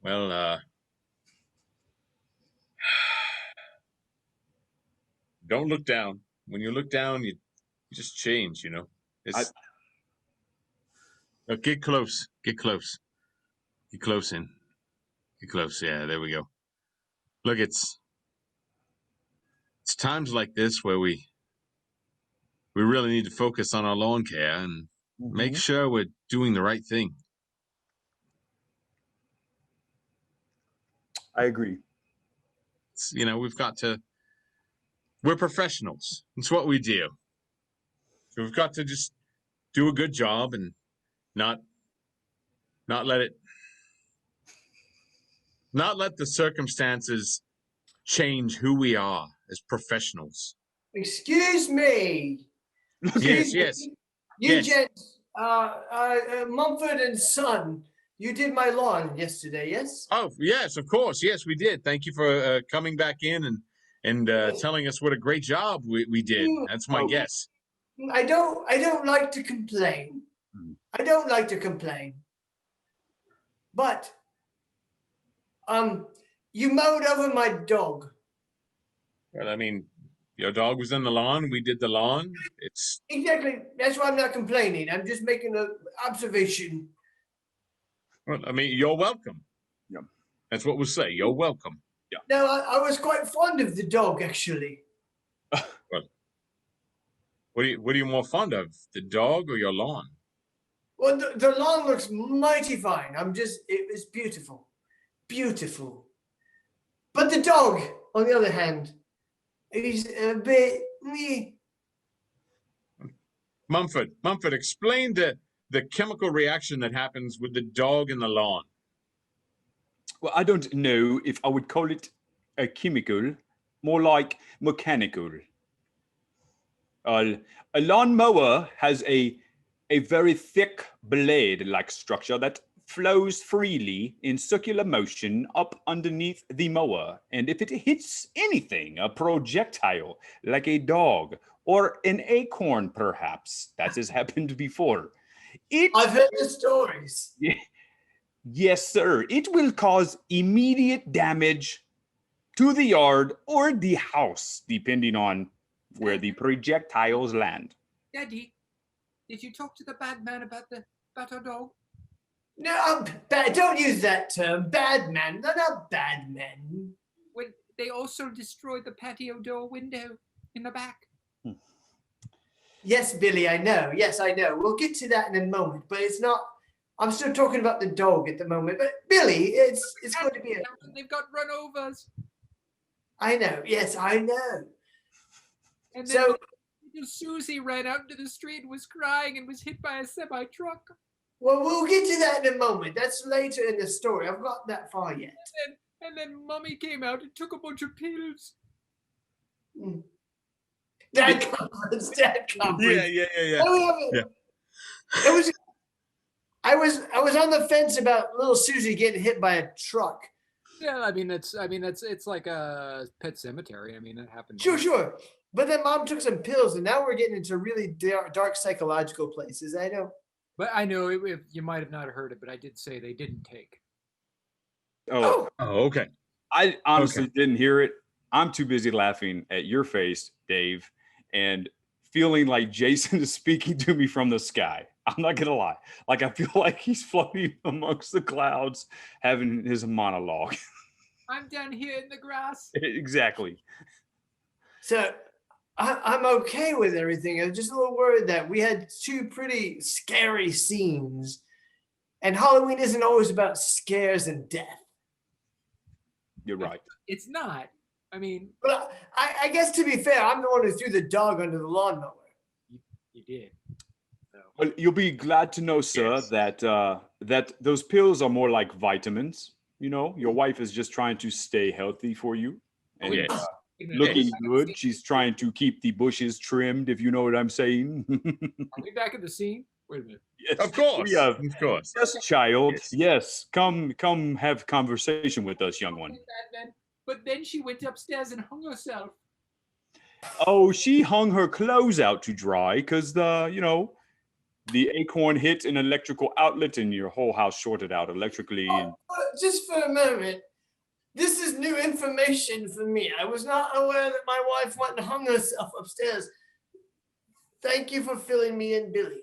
Well, don't look down. When you look down, you just change. It's get close. Get close. Get close in. Get close. Yeah, there we go. Look, it's times like this where we really need to focus on our lawn care and make sure we're doing the right thing. I agree. We've got to. We're professionals. It's what we do. So we've got to just do a good job and not let the circumstances change who we are as professionals. Excuse me. Yes. You gents, Mumford and Son, you did my lawn yesterday, yes? Oh, yes, of course. Yes, we did. Thank you for coming back in and telling us what a great job we did. That's my guess. I don't like to complain. But you mowed over my dog. Well, I mean, your dog was in the lawn. We did the lawn. It's exactly. That's why I'm not complaining. I'm just making an observation. Well, I mean, you're welcome. Yeah. That's what we'll say. You're welcome. Yeah. No, I was quite fond of the dog, actually. Well, what are you more fond of, the dog or your lawn? Well, the lawn looks mighty fine. It was beautiful. Beautiful. But the dog, on the other hand, is a bit me. Mumford, explain the chemical reaction that happens with the dog in the lawn. Well, I don't know if I would call it a chemical, more like mechanical. A lawnmower has a very thick blade-like structure that flows freely in circular motion up underneath the mower. And if it hits anything, a projectile like a dog or an acorn, perhaps, that has happened before. I've heard the stories. Yes, sir. It will cause immediate damage to the yard or the house, depending on where the projectiles land. Daddy, did you talk to the bad man about our dog? No, don't use that term. Bad man. They're not bad men. When they also destroyed the patio door window in the back. Yes, Billy, I know. Yes, I know. We'll get to that in a moment, but it's not. I'm still talking about the dog at the moment. But Billy, it's going to be They've got runovers. I know. Yes, I know. And then little Susie ran out into the street and was crying and was hit by a semi-truck. Well, we'll get to that in a moment. That's later in the story. I've not that far yet. And then Mummy came out and took a bunch of pills. Dad conference. Yeah. I was on the fence about little Susie getting hit by a truck. Yeah, it's like a pet cemetery. I mean, it happens. Sure. But then Mom took some pills, and now we're getting into really dark psychological places. I know. But I know if you might have not heard it, but I did say they didn't take. Oh, okay. I honestly didn't hear it. I'm too busy laughing at your face, Dave, and feeling like Jason is speaking to me from the sky. I'm not going to lie. Like, I feel like he's floating amongst the clouds, having his monologue. I'm down here in the grass. Exactly. So I'm okay with everything. I'm just a little worried that we had two pretty scary scenes. And Halloween isn't always about scares and death. You're right. It's not. I mean... But I guess, to be fair, I'm the one who threw the dog under the lawnmower. You did. Well, you'll be glad to know, sir, that that those pills are more like vitamins. You know, your wife is just trying to stay healthy for you. And looking good. She's trying to keep the bushes trimmed, if you know what I'm saying. Are we back at the scene? Wait a minute. Yes. Of course. Of course. Yes, child. Yes. Come have conversation with us, young one. But then she went upstairs and hung herself. Oh, she hung her clothes out to dry because The acorn hit an electrical outlet and your whole house shorted out electrically. And Just for a moment, this is new information for me. I was not aware that my wife went and hung herself upstairs. Thank you for filling me in, Billy.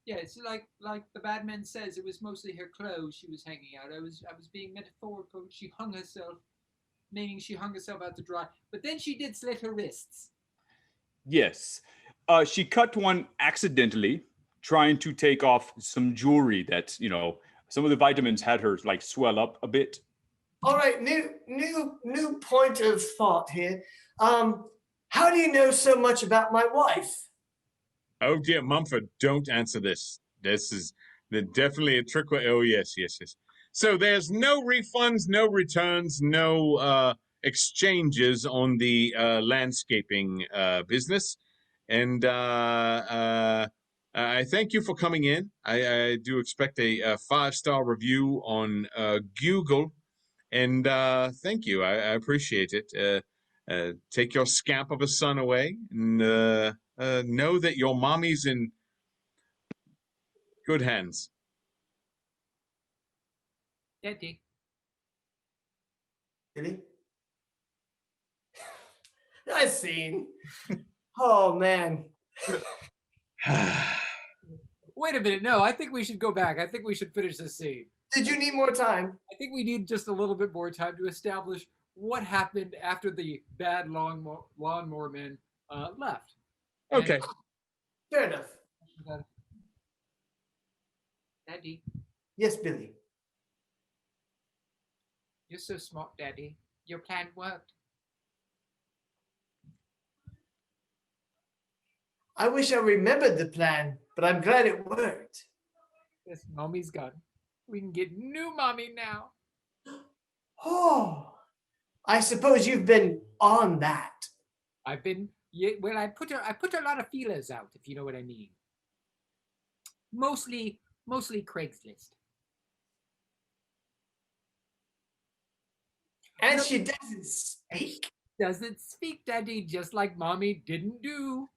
Yeah, it's like the bad man says, it was mostly her clothes she was hanging out. I was being metaphorical. She hung herself, meaning she hung herself out to dry. But then she did slit her wrists. yes, she cut one accidentally, trying to take off some jewelry that, some of the vitamins had her like swell up a bit. All right, new point of thought here. How do you know so much about my wife? Oh dear, Mumford, don't answer this. This is definitely a trick. Oh yes. So there's no refunds, no returns, no exchanges on the landscaping business, and I thank you for coming in. I do expect a 5-star review on Google, and thank you. I appreciate it. Take your scamp of a son away, and know that your mommy's in good hands. Daddy. Billy? Nice scene. Oh, man. Wait a minute. No, I think we should go back. I think we should finish this scene. Did you need more time? I think we need just a little bit more time to establish what happened after the bad lawnmower men left. Okay. And, Fair enough. Daddy, Yes, Billy. you're so smart, Daddy. Your plan worked. I wish I remembered the plan, but I'm glad it worked. Yes, Mommy's gone. We can get new Mommy now. Oh, I suppose you've been on that. I've been, yeah, well, I put a lot of feelers out, if you know what I mean. Mostly Craigslist. And she doesn't speak. Doesn't speak, Daddy, just like Mommy didn't do.